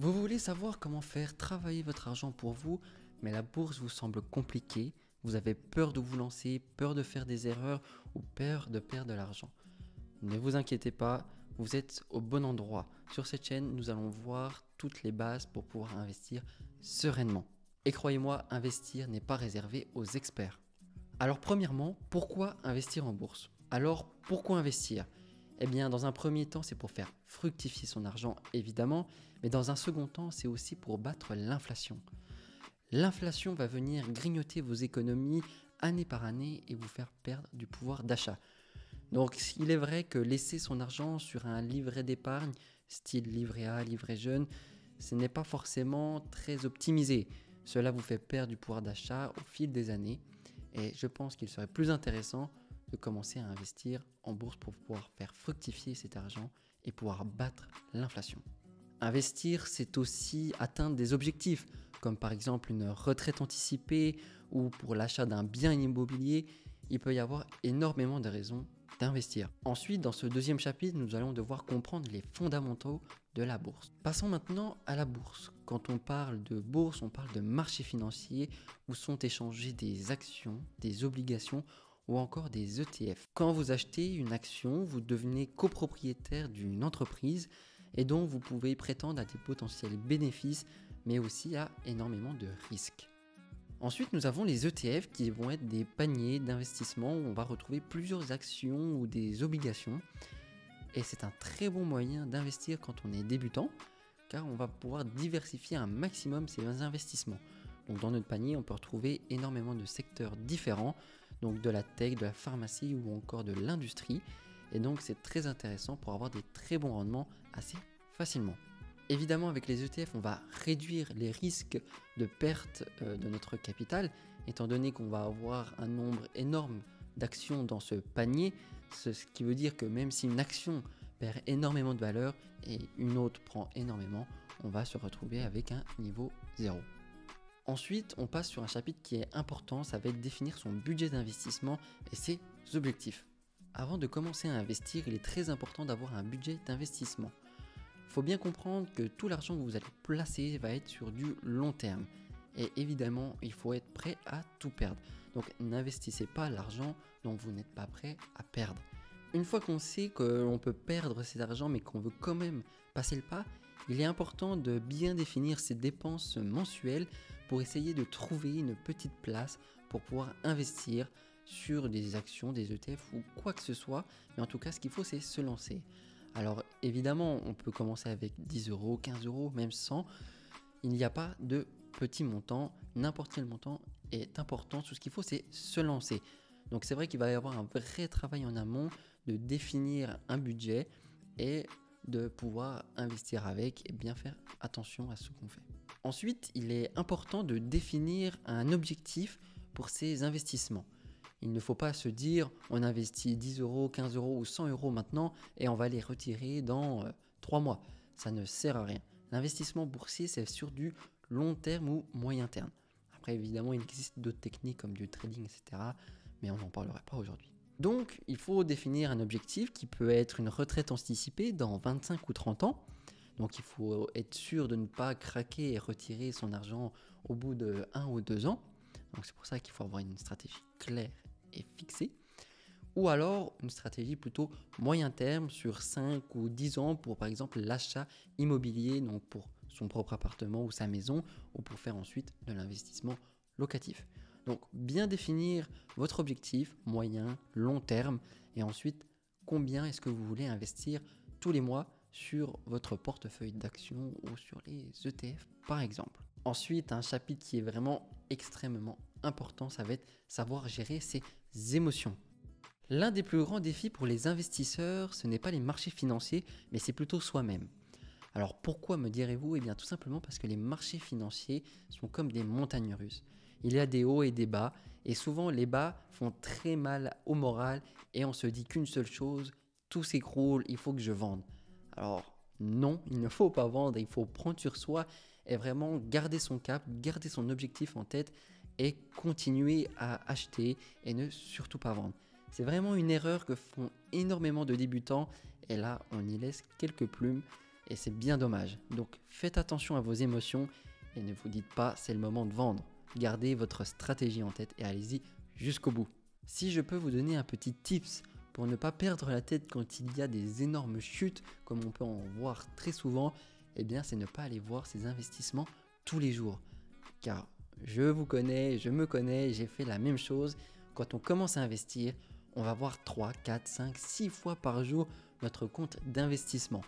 Vous voulez savoir comment faire travailler votre argent pour vous, mais la bourse vous semble compliquée, vous avez peur de vous lancer, peur de faire des erreurs ou peur de perdre de l'argent. Ne vous inquiétez pas, vous êtes au bon endroit. Sur cette chaîne, nous allons voir toutes les bases pour pouvoir investir sereinement. Et croyez-moi, investir n'est pas réservé aux experts. Alors premièrement, pourquoi investir en bourse? Alors pourquoi investir? Eh bien, dans un premier temps, c'est pour faire fructifier son argent, évidemment, mais dans un second temps, c'est aussi pour battre l'inflation. L'inflation va venir grignoter vos économies année par année et vous faire perdre du pouvoir d'achat. Donc, il est vrai que laisser son argent sur un livret d'épargne, style livret A, livret jeune, ce n'est pas forcément très optimisé. Cela vous fait perdre du pouvoir d'achat au fil des années et je pense qu'il serait plus intéressant de commencer à investir en bourse pour pouvoir faire fructifier cet argent et pouvoir battre l'inflation. Investir, c'est aussi atteindre des objectifs, comme par exemple une retraite anticipée ou pour l'achat d'un bien immobilier. Il peut y avoir énormément de raisons d'investir. Ensuite, dans ce deuxième chapitre, nous allons devoir comprendre les fondamentaux de la bourse. Passons maintenant à la bourse. Quand on parle de bourse, on parle de marché financier où sont échangées des actions, des obligations ou encore des ETF. Quand vous achetez une action, vous devenez copropriétaire d'une entreprise et donc vous pouvez prétendre à des potentiels bénéfices mais aussi à énormément de risques. Ensuite, nous avons les ETF qui vont être des paniers d'investissement où on va retrouver plusieurs actions ou des obligations. Et c'est un très bon moyen d'investir quand on est débutant, car on va pouvoir diversifier un maximum ses investissements. Donc dans notre panier, on peut retrouver énormément de secteurs différents, donc de la tech, de la pharmacie ou encore de l'industrie. Et donc c'est très intéressant pour avoir des très bons rendements assez facilement. Évidemment, avec les ETF, on va réduire les risques de perte de notre capital, étant donné qu'on va avoir un nombre énorme d'actions dans ce panier, ce qui veut dire que même si une action perd énormément de valeur et une autre prend énormément, on va se retrouver avec un niveau 0. Ensuite, on passe sur un chapitre qui est important, ça va être définir son budget d'investissement et ses objectifs. Avant de commencer à investir, il est très important d'avoir un budget d'investissement. Il faut bien comprendre que tout l'argent que vous allez placer va être sur du long terme. Et évidemment, il faut être prêt à tout perdre. Donc n'investissez pas l'argent dont vous n'êtes pas prêt à perdre. Une fois qu'on sait qu'on peut perdre cet argent mais qu'on veut quand même passer le pas, il est important de bien définir ses dépenses mensuelles pour essayer de trouver une petite place pour pouvoir investir sur des actions, des ETF ou quoi que ce soit. Mais en tout cas, ce qu'il faut, c'est se lancer. Alors évidemment, on peut commencer avec 10 euros, 15 euros, même 100. Il n'y a pas de petit montant, n'importe quel montant est important. Tout ce qu'il faut, c'est se lancer. Donc c'est vrai qu'il va y avoir un vrai travail en amont de définir un budget et de pouvoir investir avec et bien faire attention à ce qu'on fait. Ensuite, il est important de définir un objectif pour ces investissements. Il ne faut pas se dire on investit 10 euros, 15 euros ou 100 euros maintenant et on va les retirer dans 3 mois. Ça ne sert à rien. L'investissement boursier, c'est sur du long terme ou moyen terme. Après, évidemment, il existe d'autres techniques comme du trading, etc. Mais on n'en parlera pas aujourd'hui. Donc, il faut définir un objectif qui peut être une retraite anticipée dans 25 ou 30 ans. Donc, il faut être sûr de ne pas craquer et retirer son argent au bout de 1 ou 2 ans. Donc, c'est pour ça qu'il faut avoir une stratégie claire et fixée. Ou alors une stratégie plutôt moyen terme sur 5 ou 10 ans pour par exemple l'achat immobilier, donc pour son propre appartement ou sa maison, ou pour faire ensuite de l'investissement locatif. Donc bien définir votre objectif moyen, long terme et ensuite combien est-ce que vous voulez investir tous les mois sur votre portefeuille d'actions ou sur les ETF par exemple. Ensuite, un chapitre qui est vraiment extrêmement important, ça va être savoir gérer ses émotions. L'un des plus grands défis pour les investisseurs, ce n'est pas les marchés financiers, mais c'est plutôt soi-même. Alors pourquoi me direz-vous? Eh bien tout simplement parce que les marchés financiers sont comme des montagnes russes. Il y a des hauts et des bas, et souvent les bas font très mal au moral, et on se dit qu'une seule chose, tout s'écroule, il faut que je vende. Alors non, il ne faut pas vendre, il faut prendre sur soi et vraiment garder son cap, garder son objectif en tête et continuer à acheter et ne surtout pas vendre. C'est vraiment une erreur que font énormément de débutants et là on y laisse quelques plumes et c'est bien dommage. Donc faites attention à vos émotions et ne vous dites pas c'est le moment de vendre. Gardez votre stratégie en tête et allez-y jusqu'au bout. Si je peux vous donner un petit tips pour ne pas perdre la tête quand il y a des énormes chutes, comme on peut en voir très souvent, eh bien c'est ne pas aller voir ces investissements tous les jours. Car je vous connais, je me connais, j'ai fait la même chose. Quand on commence à investir, on va voir 3, 4, 5, 6 fois par jour notre compte d'investissement.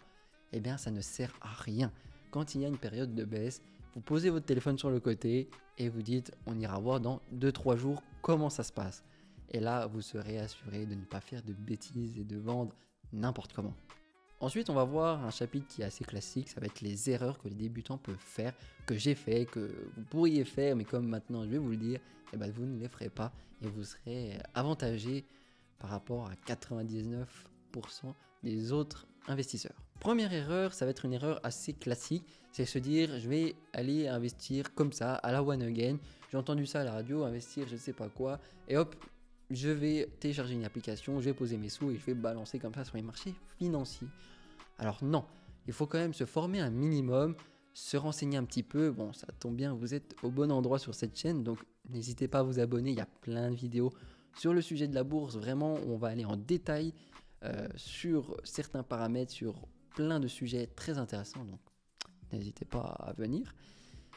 Eh bien ça ne sert à rien. Quand il y a une période de baisse, vous posez votre téléphone sur le côté et vous dites on ira voir dans 2-3 jours comment ça se passe. Et là, vous serez assuré de ne pas faire de bêtises et de vendre n'importe comment. Ensuite, on va voir un chapitre qui est assez classique, ça va être les erreurs que les débutants peuvent faire, que j'ai fait, que vous pourriez faire, mais comme maintenant je vais vous le dire, eh ben, vous ne les ferez pas et vous serez avantagé par rapport à 99% des autres investisseurs. Première erreur, ça va être une erreur assez classique, c'est se dire je vais aller investir comme ça à la one again, j'ai entendu ça à la radio, investir je ne sais pas quoi, et hop, je vais télécharger une application, je vais poser mes sous et je vais balancer comme ça sur les marchés financiers. Alors non, il faut quand même se former un minimum, se renseigner un petit peu. Bon, ça tombe bien, vous êtes au bon endroit sur cette chaîne, donc n'hésitez pas à vous abonner, il y a plein de vidéos sur le sujet de la bourse. Vraiment, on va aller en détail sur certains paramètres, sur plein de sujets très intéressants, donc n'hésitez pas à venir.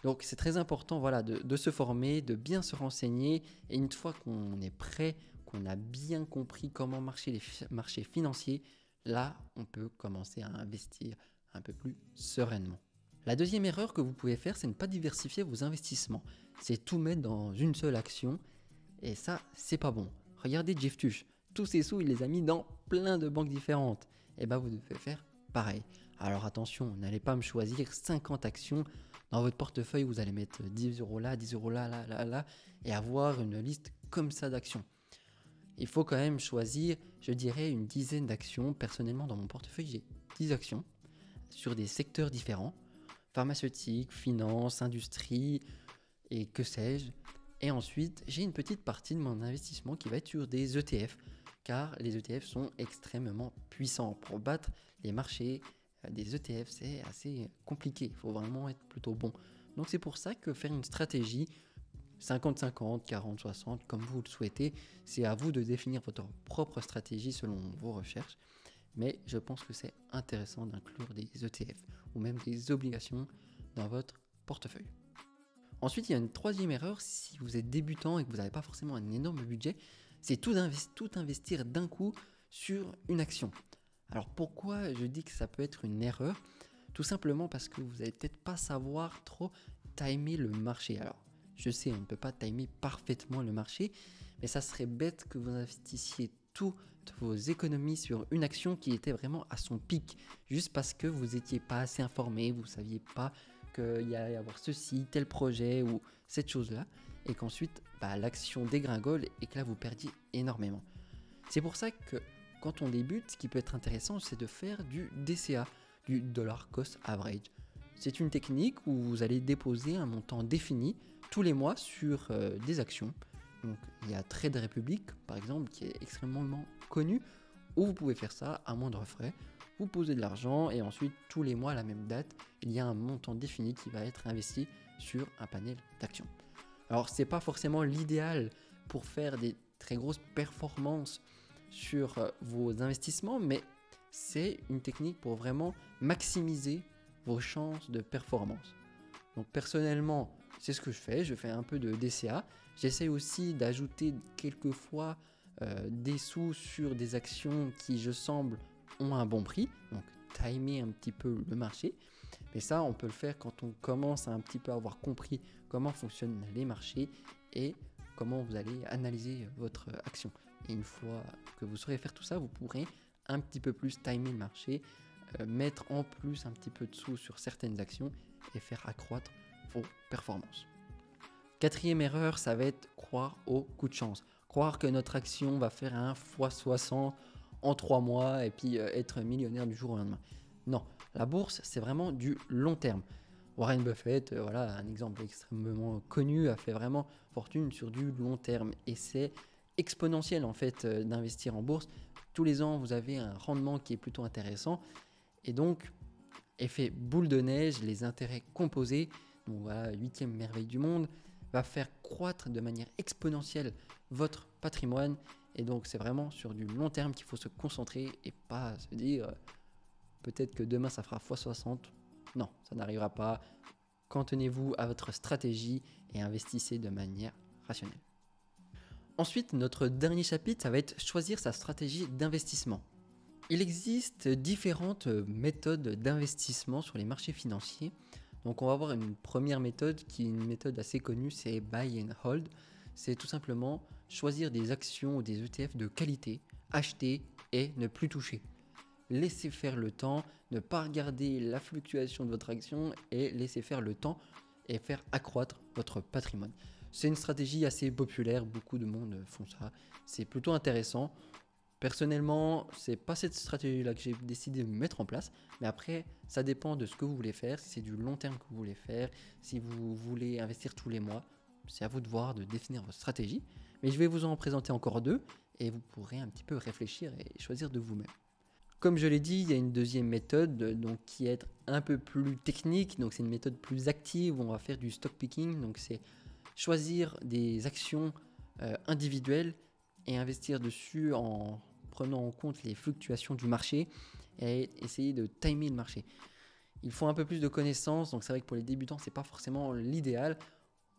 Donc c'est très important voilà, de se former, de bien se renseigner et une fois qu'on est prêt, qu'on a bien compris comment marcher les marchés financiers, là on peut commencer à investir un peu plus sereinement. La deuxième erreur que vous pouvez faire, c'est ne pas diversifier vos investissements. C'est tout mettre dans une seule action et ça c'est pas bon. Regardez Jeff Tuch, tous ses sous il les a mis dans plein de banques différentes. Et bien vous devez faire pareil. Alors attention, n'allez pas me choisir 50 actions. Dans votre portefeuille, vous allez mettre 10 euros là, 10 euros là, là, là, là, et avoir une liste comme ça d'actions. Il faut quand même choisir, je dirais, une dizaine d'actions. Personnellement, dans mon portefeuille, j'ai 10 actions sur des secteurs différents, pharmaceutique, finance, industrie, et que sais-je. Et ensuite, j'ai une petite partie de mon investissement qui va être sur des ETF, car les ETF sont extrêmement puissants pour battre les marchés. Des ETF, c'est assez compliqué, il faut vraiment être plutôt bon. Donc c'est pour ça que faire une stratégie 50-50, 40-60, comme vous le souhaitez, c'est à vous de définir votre propre stratégie selon vos recherches. Mais je pense que c'est intéressant d'inclure des ETF ou même des obligations dans votre portefeuille. Ensuite, il y a une troisième erreur, si vous êtes débutant et que vous n'avez pas forcément un énorme budget, c'est tout investir d'un coup sur une action. Alors pourquoi je dis que ça peut être une erreur? Tout simplement parce que vous n'allez peut-être pas savoir trop timer le marché. Alors je sais, on ne peut pas timer parfaitement le marché, mais ça serait bête que vous investissiez toutes vos économies sur une action qui était vraiment à son pic, juste parce que vous n'étiez pas assez informé, vous ne saviez pas qu'il y allait y avoir ceci, tel projet ou cette chose-là, et qu'ensuite l'action dégringole et que là vous perdiez énormément. C'est pour ça que quand on débute, ce qui peut être intéressant, c'est de faire du DCA, du Dollar Cost Average. C'est une technique où vous allez déposer un montant défini tous les mois sur des actions. Donc, il y a Trade Republic, par exemple, qui est extrêmement connu, où vous pouvez faire ça à moindre frais. Vous posez de l'argent et ensuite, tous les mois, à la même date, il y a un montant défini qui va être investi sur un panel d'actions. Alors, ce n'est pas forcément l'idéal pour faire des très grosses performances sur vos investissements, mais c'est une technique pour vraiment maximiser vos chances de performance. Donc personnellement, c'est ce que je fais un peu de DCA. J'essaie aussi d'ajouter quelquefois des sous sur des actions qui, je semble, ont un bon prix, donc timer un petit peu le marché. Mais ça, on peut le faire quand on commence à un petit peu avoir compris comment fonctionnent les marchés et comment vous allez analyser votre action. Et une fois que vous saurez faire tout ça, vous pourrez un petit peu plus timer le marché, mettre en plus un petit peu de sous sur certaines actions et faire accroître vos performances. Quatrième erreur, ça va être croire au coup de chance. Croire que notre action va faire un x60 en 3 mois et puis être millionnaire du jour au lendemain. Non, la bourse, c'est vraiment du long terme. Warren Buffett, voilà un exemple extrêmement connu, a fait vraiment fortune sur du long terme et c'est exponentiel en fait d'investir en bourse. Tous les ans, vous avez un rendement qui est plutôt intéressant et donc Effet boule de neige, les intérêts composés, donc voilà, 8e merveille du monde, va faire croître de manière exponentielle votre patrimoine. Et donc c'est vraiment sur du long terme qu'il faut se concentrer et pas se dire peut-être que demain ça fera x60. Non, ça n'arrivera pas. Cantonnez-vous à votre stratégie et investissez de manière rationnelle. Ensuite, notre dernier chapitre, ça va être choisir sa stratégie d'investissement. Il existe différentes méthodes d'investissement sur les marchés financiers. Donc on va avoir une première méthode qui est une méthode assez connue, c'est buy and hold. C'est tout simplement choisir des actions ou des ETF de qualité, acheter et ne plus toucher. Laissez faire le temps, ne pas regarder la fluctuation de votre action et laissez faire le temps et faire accroître votre patrimoine. C'est une stratégie assez populaire, beaucoup de monde font ça, c'est plutôt intéressant. Personnellement, c'est pas cette stratégie-là que j'ai décidé de mettre en place, mais après, ça dépend de ce que vous voulez faire, si c'est du long terme que vous voulez faire, si vous voulez investir tous les mois, c'est à vous de voir, de définir votre stratégie. Mais je vais vous en présenter encore deux et vous pourrez un petit peu réfléchir et choisir de vous-même. Comme je l'ai dit, il y a une deuxième méthode donc, qui est un peu plus technique, donc c'est une méthode plus active où on va faire du stock picking, donc c'est choisir des actions individuelles et investir dessus en prenant en compte les fluctuations du marché et essayer de timer le marché. Il faut un peu plus de connaissances, donc c'est vrai que pour les débutants, c'est pas forcément l'idéal.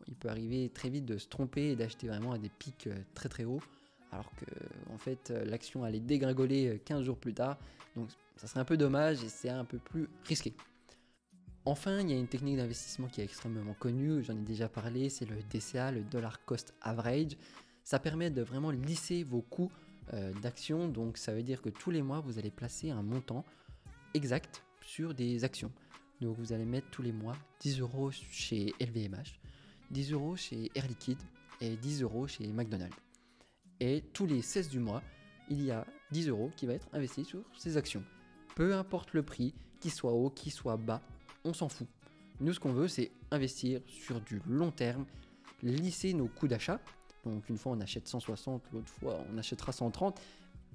Il peut arriver très vite de se tromper et d'acheter vraiment à des pics très très hauts, alors que en fait l'action allait dégringoler 15 jours plus tard, donc ça serait un peu dommage et c'est un peu plus risqué. Enfin, il y a une technique d'investissement qui est extrêmement connue, j'en ai déjà parlé, c'est le DCA, le Dollar Cost Average. Ça permet de vraiment lisser vos coûts d'actions, donc ça veut dire que tous les mois, vous allez placer un montant exact sur des actions. Donc vous allez mettre tous les mois 10 euros chez LVMH, 10 euros chez Air Liquide et 10 euros chez McDonald's. Et tous les 16 du mois, il y a 10 euros qui va être investi sur ces actions. Peu importe le prix, qu'il soit haut, qu'il soit bas, on s'en fout. Nous, ce qu'on veut, c'est investir sur du long terme, lisser nos coûts d'achat. Donc une fois on achète 160, l'autre fois on achètera 130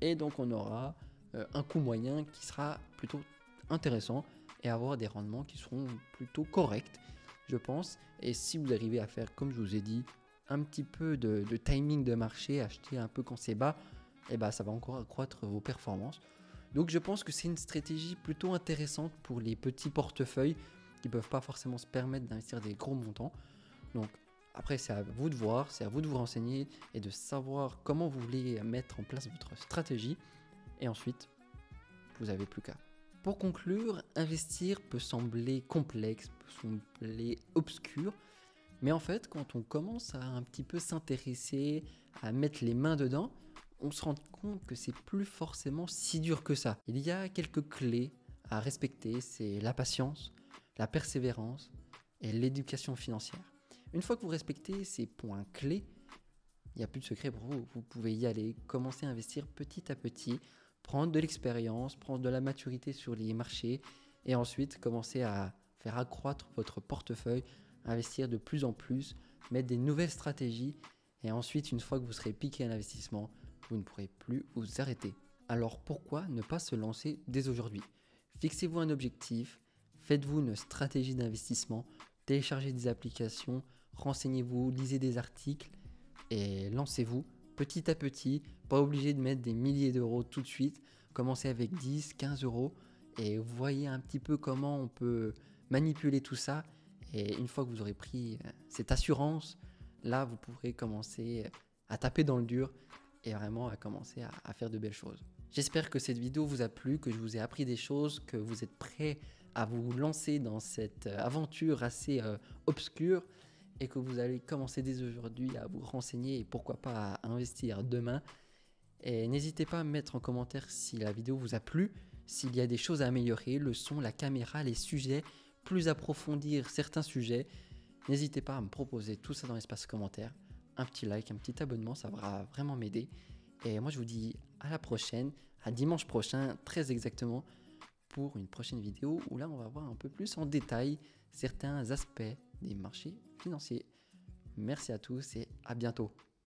et donc on aura un coût moyen qui sera plutôt intéressant et avoir des rendements qui seront plutôt corrects, je pense. Et si vous arrivez à faire, comme je vous ai dit, un petit peu de timing de marché, acheter un peu quand c'est bas, et ben ça va encore accroître vos performances. Donc je pense que c'est une stratégie plutôt intéressante pour les petits portefeuilles qui ne peuvent pas forcément se permettre d'investir des gros montants. Donc après, c'est à vous de voir, c'est à vous de vous renseigner et de savoir comment vous voulez mettre en place votre stratégie. Et ensuite, vous n'avez plus qu'à. Pour conclure, investir peut sembler complexe, peut sembler obscur. Mais en fait, quand on commence à un petit peu s'intéresser, à mettre les mains dedans, on se rend compte que c'est plus forcément si dur que ça. Il y a quelques clés à respecter, c'est la patience, la persévérance et l'éducation financière. Une fois que vous respectez ces points clés, il n'y a plus de secret pour vous. Vous pouvez y aller, commencer à investir petit à petit, prendre de l'expérience, prendre de la maturité sur les marchés et ensuite commencer à faire accroître votre portefeuille, investir de plus en plus, mettre des nouvelles stratégies et ensuite, une fois que vous serez piqué à l'investissement, vous ne pourrez plus vous arrêter. Alors pourquoi ne pas se lancer dès aujourd'hui? Fixez-vous un objectif, faites-vous une stratégie d'investissement, téléchargez des applications, renseignez-vous, lisez des articles et lancez-vous petit à petit, pas obligé de mettre des milliers d'euros tout de suite, commencez avec 10, 15 euros et voyez un petit peu comment on peut manipuler tout ça et une fois que vous aurez pris cette assurance, là vous pourrez commencer à taper dans le dur et vraiment à commencer à faire de belles choses. J'espère que cette vidéo vous a plu, que je vous ai appris des choses, que vous êtes prêts à vous lancer dans cette aventure assez obscure et que vous allez commencer dès aujourd'hui à vous renseigner et pourquoi pas à investir demain. Et n'hésitez pas à me mettre en commentaire si la vidéo vous a plu, s'il y a des choses à améliorer, le son, la caméra, les sujets, plus approfondir certains sujets. N'hésitez pas à me proposer tout ça dans l'espace commentaire. Un petit like, un petit abonnement, ça va vraiment m'aider. Et moi je vous dis à la prochaine, à dimanche prochain, très exactement, pour une prochaine vidéo où là on va voir un peu plus en détail certains aspects des marchés financiers. Merci à tous et à bientôt.